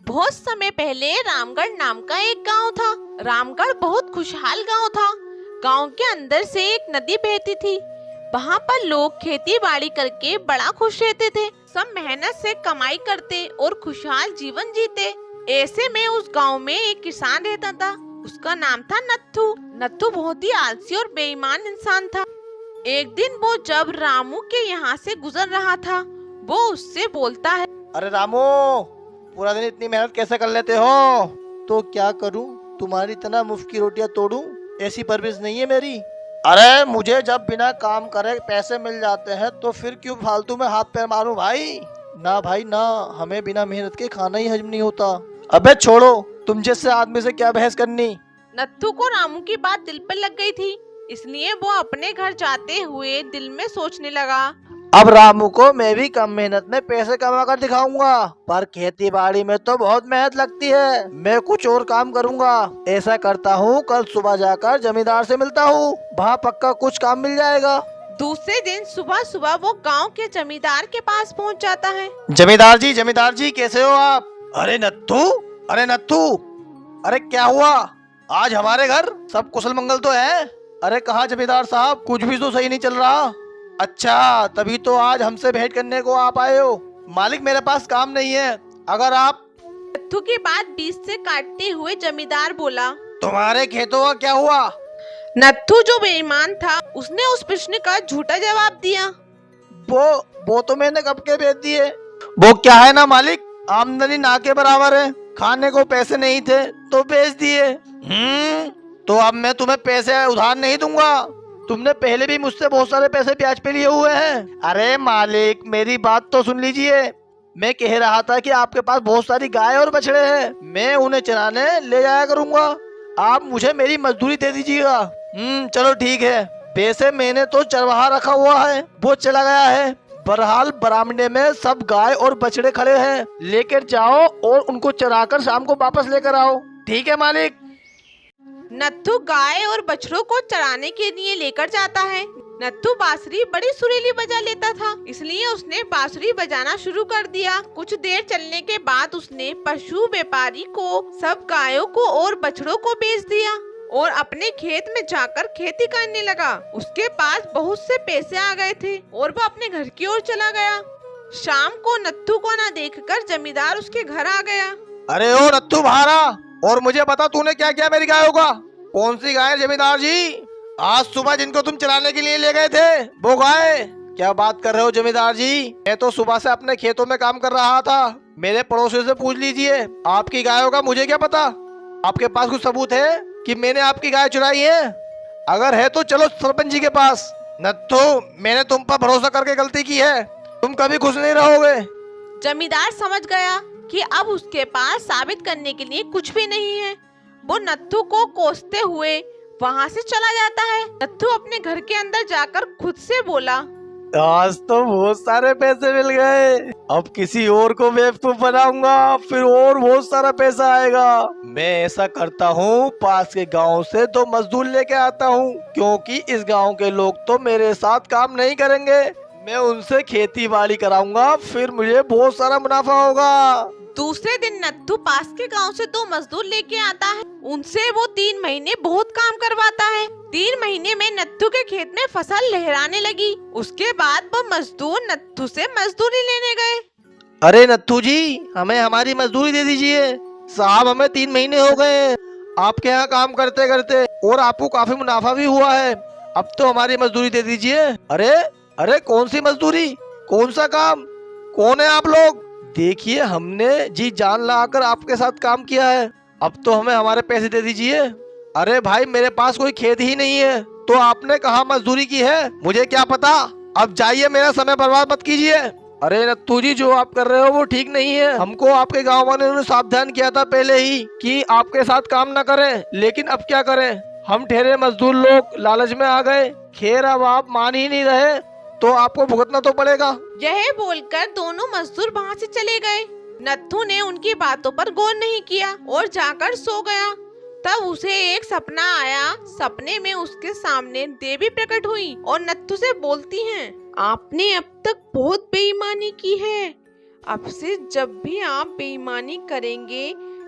बहुत समय पहले रामगढ़ नाम का एक गांव था। रामगढ़ बहुत खुशहाल गांव था। गांव के अंदर से एक नदी बहती थी। वहाँ पर लोग खेती बाड़ी करके बड़ा खुश रहते थे। सब मेहनत से कमाई करते और खुशहाल जीवन जीते। ऐसे में उस गांव में एक किसान रहता था। उसका नाम था नत्थू। नत्थू बहुत ही आलसी और बेईमान इंसान था। एक दिन वो जब रामू के यहाँ से गुजर रहा था, वो उससे बोलता है, अरे रामू, पूरा दिन इतनी मेहनत कैसे कर लेते हो? तो क्या करूं, तुम्हारी तरह मुफ्त की रोटियां तोड़ूं? ऐसी परवरिश नहीं है मेरी। अरे मुझे जब बिना काम करे पैसे मिल जाते हैं तो फिर क्यों फालतू में हाथ पैर मारूं भाई? ना भाई ना, हमें बिना मेहनत के खाना ही हजम नहीं होता। अबे छोड़ो, तुम जैसे आदमी से क्या बहस करनी। नत्थू को रामू की बात दिल पर लग गई थी। इसलिए वो अपने घर जाते हुए दिल में सोचने लगा, अब रामू को मैं भी कम मेहनत में पैसे कमा कर दिखाऊंगा। पर खेती बाड़ी में तो बहुत मेहनत लगती है। मैं कुछ और काम करूंगा। ऐसा करता हूँ, कल सुबह जाकर जमींदार से मिलता हूँ। वहाँ पक्का कुछ काम मिल जाएगा। दूसरे दिन सुबह सुबह वो गांव के जमींदार के पास पहुंच जाता है। जमींदार जी कैसे हो आप? अरे नत्थू, अरे नत्थू, अरे क्या हुआ? आज हमारे घर सब कुशल मंगल तो है? अरे कहाँ जमींदार साहब, कुछ भी तो सही नहीं चल रहा। अच्छा, तभी तो आज हमसे भेंट करने को आप आए हो। मालिक मेरे पास काम नहीं है, अगर आप। नत्थू की बात बीच से काटते हुए जमींदार बोला। तुम्हारे खेतों का क्या हुआ? नत्थू जो बेईमान था, उसने उस प्रश्न का झूठा जवाब दिया। वो तो मैंने कब के बेच दिए। वो क्या है ना मालिक, आमदनी ना के बराबर है। खाने को पैसे नहीं थे तो बेच दिए। तो अब मैं तुम्हें पैसे उधार नहीं दूंगा। तुमने पहले भी मुझसे बहुत सारे पैसे ब्याज पे लिए हुए हैं। अरे मालिक, मेरी बात तो सुन लीजिए। मैं कह रहा था कि आपके पास बहुत सारी गाय और बछड़े हैं, मैं उन्हें चराने ले जाया करूंगा। आप मुझे मेरी मजदूरी दे दीजिएगा। चलो ठीक है। पैसे मैंने तो चरवाहा रखा हुआ है, वो चला गया है। बहरहाल बरामदे में सब गाय और बछड़े खड़े हैं, लेकर जाओ और उनको चराकर शाम को वापस लेकर आओ। ठीक है मालिक। नत्थू गाय और बछड़ों को चराने के लिए लेकर जाता है। नत्थू बांसुरी बड़ी सुरीली बजा लेता था, इसलिए उसने बांसुरी बजाना शुरू कर दिया। कुछ देर चलने के बाद उसने पशु व्यापारी को सब गायों को और बछड़ों को बेच दिया और अपने खेत में जाकर खेती करने लगा। उसके पास बहुत से पैसे आ गए थे और वह अपने घर की ओर चला गया। शाम को नत्थू को न देखकर जमींदार उसके घर आ गया। अरे ओ नत्थू भारा, और मुझे बता तूने क्या किया मेरी गायों का? कौन सी गाय जमींदार जी? आज सुबह जिनको तुम चलाने के लिए ले गए थे वो गाय? क्या बात कर रहे हो जमींदार जी? मैं तो सुबह से अपने खेतों में काम कर रहा था। मेरे पड़ोसियों से पूछ लीजिए, आपकी गायों का मुझे क्या पता। आपके पास कुछ सबूत है कि मैंने आपकी गाय चुराई है? अगर है तो चलो सरपंच जी के पास। नत्थू, मैंने तुम पर भरोसा करके गलती की है, तुम कभी खुश नहीं रहोगे। जमींदार समझ गया कि अब उसके पास साबित करने के लिए कुछ भी नहीं है। वो नत्थू को कोसते हुए वहाँ से चला जाता है। नत्थू अपने घर के अंदर जाकर खुद से बोला, आज तो बहुत सारे पैसे मिल गए। अब किसी और को बेवकूफ बनाऊंगा, फिर और बहुत सारा पैसा आएगा। मैं ऐसा करता हूँ, पास के गांव से 2 मजदूर लेके आता हूँ, क्योंकि इस गांव के लोग तो मेरे साथ काम नहीं करेंगे। मैं उनसे खेती बाड़ी कराऊंगा, फिर मुझे बहुत सारा मुनाफा होगा। दूसरे दिन नत्थू पास के गांव से 2 मजदूर लेके आता है। उनसे वो 3 महीने बहुत काम करवाता है। 3 महीने में नत्थू के खेत में फसल लहराने लगी। उसके बाद वो मजदूर नत्थू से मजदूरी लेने गए। अरे नत्थू जी, हमें हमारी मजदूरी दे दीजिए। साहब, हमें 3 महीने हो गए आपके यहाँ काम करते करते, और आपको काफी मुनाफा भी हुआ है। अब तो हमारी मजदूरी दे दीजिए। अरे अरे, कौन सी मजदूरी, कौन सा काम, कौन है आप लोग? देखिए, हमने जी जान लगाकर आपके साथ काम किया है, अब तो हमें हमारे पैसे दे दीजिए। अरे भाई, मेरे पास कोई खेत ही नहीं है, तो आपने कहाँ मजदूरी की है मुझे क्या पता। अब जाइए, मेरा समय बर्बाद मत कीजिए। अरे नत्थू जी, जो आप कर रहे हो वो ठीक नहीं है। हमको आपके गांव वालों ने सावधान किया था पहले ही कि आपके साथ काम न करें, लेकिन अब क्या करें, हम ठहरे मजदूर लोग लालच में आ गए। खैर, अब आप मान ही नहीं रहे तो आपको भुगतना तो पड़ेगा। यह बोलकर दोनों मजदूर वहाँ से चले गए। नत्थू ने उनकी बातों पर गौर नहीं किया और जाकर सो गया। तब उसे एक सपना आया। सपने में उसके सामने देवी प्रकट हुई और नत्थू से बोलती हैं, आपने अब तक बहुत बेईमानी की है, अब से जब भी आप बेईमानी करेंगे,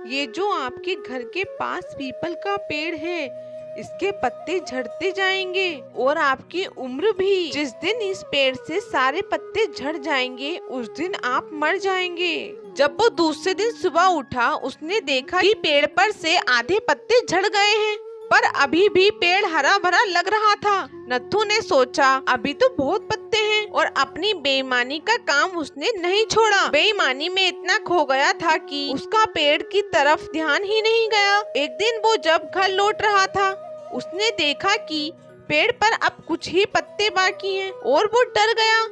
ये जो आपके घर के पास पीपल का पेड़ है, इसके पत्ते झड़ते जाएंगे और आपकी उम्र भी। जिस दिन इस पेड़ से सारे पत्ते झड़ जाएंगे, उस दिन आप मर जाएंगे। जब वो दूसरे दिन सुबह उठा, उसने देखा कि पेड़ पर से आधे पत्ते झड़ गए हैं, पर अभी भी पेड़ हरा भरा लग रहा था। नत्थू ने सोचा, अभी तो बहुत पत्ते हैं, और अपनी बेईमानी का काम उसने नहीं छोड़ा। बेईमानी में इतना खो गया था कि उसका पेड़ की तरफ ध्यान ही नहीं गया। एक दिन वो जब घर लौट रहा था, उसने देखा कि पेड़ पर अब कुछ ही पत्ते बाकी हैं, और वो डर गया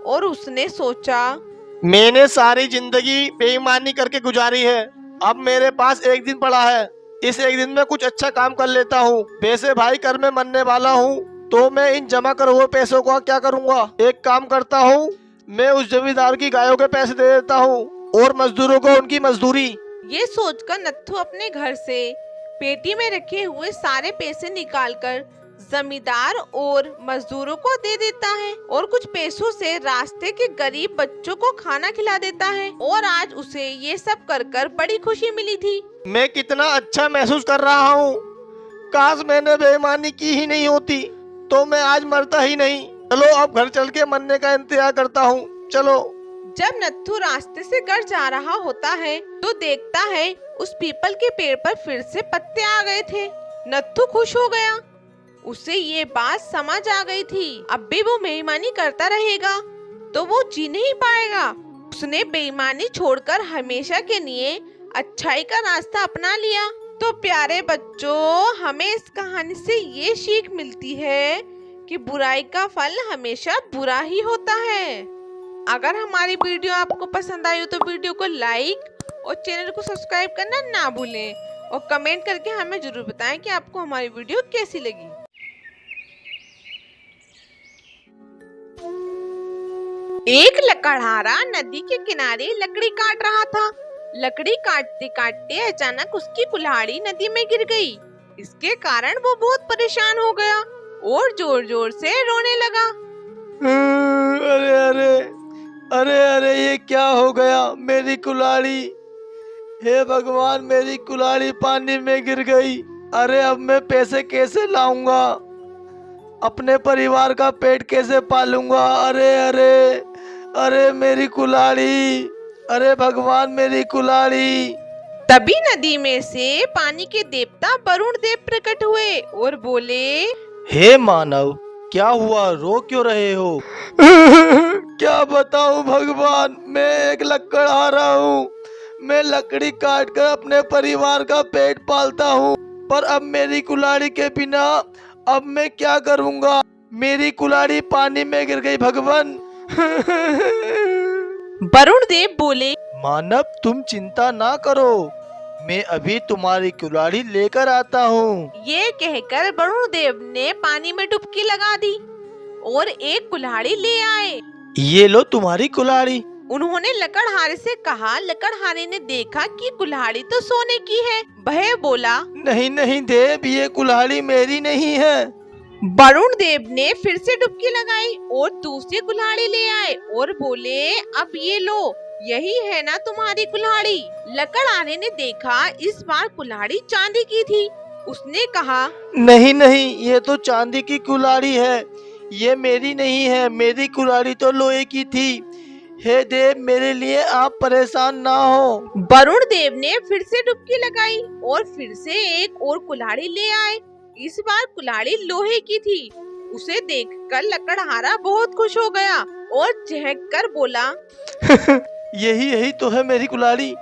और उसने सोचा, मैंने सारी जिंदगी बेईमानी करके गुजारी है, अब मेरे पास एक दिन पड़ा है, इस एक दिन में कुछ अच्छा काम कर लेता हूँ। वैसे भाई कर में मरने वाला हूँ, तो मैं इन जमा करे हुए पैसों का क्या करूँगा। एक काम करता हूँ, मैं उस जमींदार की गायों के पैसे दे देता हूँ और मजदूरों को उनकी मजदूरी। ये सोचकर नत्थू अपने घर से पेटी में रखे हुए सारे पैसे निकालकर जमींदार और मजदूरों को दे देता है, और कुछ पैसों से रास्ते के गरीब बच्चों को खाना खिला देता है। और आज उसे ये सब कर कर बड़ी खुशी मिली थी। मैं कितना अच्छा महसूस कर रहा हूँ, काश मैंने बेईमानी की ही नहीं होती, तो मैं आज मरता ही नहीं। चलो अब घर चल के मरने का इंतजार करता हूँ, चलो। जब नत्थू रास्ते से घर जा रहा होता है, तो देखता है उस पीपल के पेड़ पर फिर से पत्ते आ गए थे। नत्थू खुश हो गया, उसे ये बात समझ आ गई थी, अब भी वो बेईमानी करता रहेगा तो वो जी नहीं पाएगा। उसने बेईमानी छोड़कर हमेशा के लिए अच्छाई का रास्ता अपना लिया। तो प्यारे बच्चों, हमें इस कहानी से ये सीख मिलती है कि बुराई का फल हमेशा बुरा ही होता है। अगर हमारी वीडियो आपको पसंद आई हो तो वीडियो को लाइक और चैनल को सब्सक्राइब करना ना भूलें, और कमेंट करके हमें जरूर बताएं कि आपको हमारी वीडियो कैसी लगी। एक लकड़हारा नदी के किनारे लकड़ी काट रहा था। लकड़ी काटते काटते अचानक उसकी कुल्हाड़ी नदी में गिर गई। इसके कारण वो बहुत परेशान हो गया और जोर जोर से रोने लगा। अरे अरे अरे अरे, ये क्या हो गया, मेरी कुल्हाड़ी, हे भगवान, मेरी कुल्हाड़ी पानी में गिर गई। अरे अब मैं पैसे कैसे लाऊंगा, अपने परिवार का पेट कैसे पालूंगा। अरे अरे अरे, मेरी कुल्हाड़ी, अरे भगवान, मेरी कुल्हाड़ी। तभी नदी में से पानी के देवता वरुण देव प्रकट हुए और बोले, हे मानव, क्या हुआ, रो क्यों रहे हो? क्या बताऊं भगवान, मैं एक लकड़हारा हूँ। मैं लकड़ी काट कर अपने परिवार का पेट पालता हूँ, पर अब मेरी कुल्हाड़ी के बिना अब मैं क्या करूँगा। मेरी कुल्हाड़ी पानी में गिर गई भगवान। वरुण देव बोले, मानव, तुम चिंता ना करो, मैं अभी तुम्हारी कुल्हाड़ी लेकर आता हूँ। ये कहकर वरुण देव ने पानी में डुबकी लगा दी और एक कुल्हाड़ी ले आए। ये लो तुम्हारी कुल्हाड़ी। उन्होंने लकड़हारे से कहा। लकड़हारे ने देखा कि कुल्हाड़ी तो सोने की है। वह बोला, नहीं नहीं देव, ये कुल्हाड़ी मेरी नहीं है। वरुण देव ने फिर से डुबकी लगाई और दूसरी कुल्हाड़ी ले आए और बोले, अब ये लो, यही है ना तुम्हारी कुल्हाड़ी। लकड़हारे ने देखा इस बार कुल्हाड़ी चांदी की थी। उसने कहा, नहीं नहीं, ये तो चांदी की कुल्हाड़ी है, ये मेरी नहीं है, मेरी कुल्हाड़ी तो लोहे की थी। हे देव, मेरे लिए आप परेशान ना हो। वरुण देव ने फिर से डुबकी लगाई और फिर से एक और कुल्हाड़ी ले आए। इस बार कुल्हाड़ी लोहे की थी। उसे देखकर लकड़हारा बहुत खुश हो गया और चहक कर बोला, यही यही तो है मेरी कुल्हाड़ी।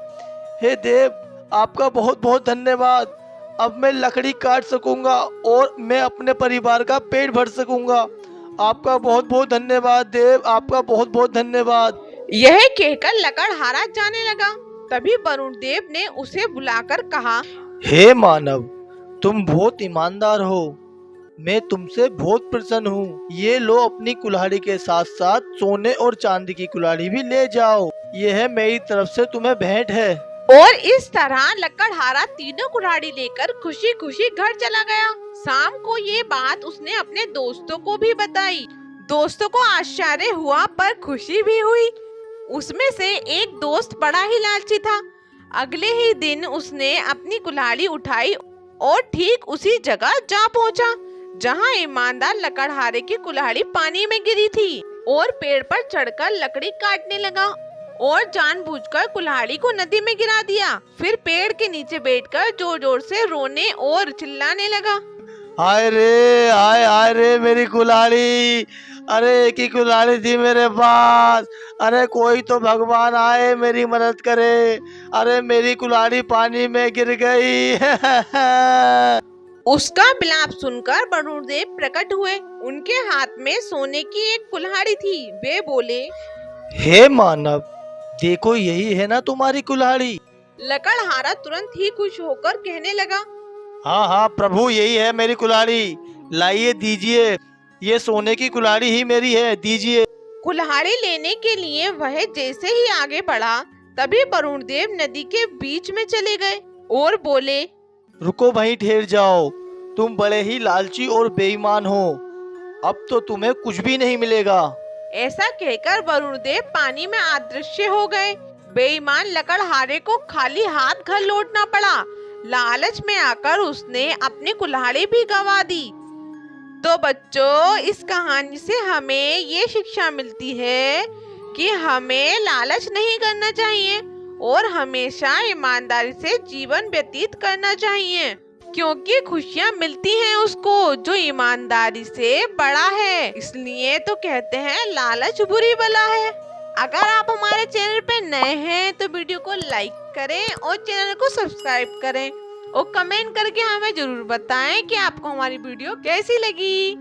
हे देव, आपका बहुत बहुत धन्यवाद। अब मैं लकड़ी काट सकूंगा और मैं अपने परिवार का पेट भर सकूंगा। आपका बहुत बहुत धन्यवाद देव, आपका बहुत बहुत धन्यवाद। यह कहकर लकड़हारा जाने लगा। तभी वरुण देव ने उसे बुलाकर कहा, हे मानव, तुम बहुत ईमानदार हो, मैं तुमसे बहुत प्रसन्न हूँ। ये लो, अपनी कुल्हाड़ी के साथ साथ सोने और चांदी की कुल्हाड़ी भी ले जाओ, यह मेरी तरफ से तुम्हें भेंट है। और इस तरह लकड़हारा तीनों कुल्हाड़ी लेकर खुशी खुशी घर चला गया। शाम को ये बात उसने अपने दोस्तों को भी बताई। दोस्तों को आश्चर्य हुआ पर खुशी भी हुई। उसमें से एक दोस्त बड़ा ही लालची था। अगले ही दिन उसने अपनी कुल्हाड़ी उठाई और ठीक उसी जगह जा पहुंचा जहां ईमानदार लकड़हारे की कुल्हाड़ी पानी में गिरी थी और पेड़ पर चढ़कर लकड़ी काटने लगा और जानबूझकर कुल्हाड़ी को नदी में गिरा दिया। फिर पेड़ के नीचे बैठकर जोर जोर से रोने और चिल्लाने लगा। हाय रे, हाय रे मेरी कुल्हाड़ी, अरे एक ही कुल्हाड़ी थी मेरे पास, अरे कोई तो भगवान आए मेरी मदद करे, अरे मेरी कुल्हाड़ी पानी में गिर गई। उसका विलाप सुनकर वरुण देव प्रकट हुए। उनके हाथ में सोने की एक कुल्हाड़ी थी। वे बोले, हे मानव, देखो यही है ना तुम्हारी कुल्हाड़ी। लकड़हारा तुरंत ही खुश होकर कहने लगा, हाँ हाँ प्रभु, यही है मेरी कुल्हाड़ी, लाइए दीजिए, ये सोने की कुल्हाड़ी ही मेरी है, दीजिए। कुल्हाड़ी लेने के लिए वह जैसे ही आगे बढ़ा तभी वरुण देव नदी के बीच में चले गए और बोले, रुको, वहीं ठहर जाओ, तुम बड़े ही लालची और बेईमान हो, अब तो तुम्हें कुछ भी नहीं मिलेगा। ऐसा कहकर वरुण देव पानी में अदृश्य हो गए। बेईमान लकड़हारे को खाली हाथ घर लौटना पड़ा। लालच में आकर उसने अपनी कुल्हाड़ी भी गंवा दी। तो बच्चों, इस कहानी से हमें ये शिक्षा मिलती है कि हमें लालच नहीं करना चाहिए और हमेशा ईमानदारी से जीवन व्यतीत करना चाहिए, क्योंकि खुशियाँ मिलती हैं उसको जो ईमानदारी से बड़ा है। इसलिए तो कहते हैं लालच बुरी बला है। अगर आप हमारे चैनल पे नए हैं तो वीडियो को लाइक करें और चैनल को सब्सक्राइब करें और कमेंट करके हमें जरूर बताएं कि आपको हमारी वीडियो कैसी लगी।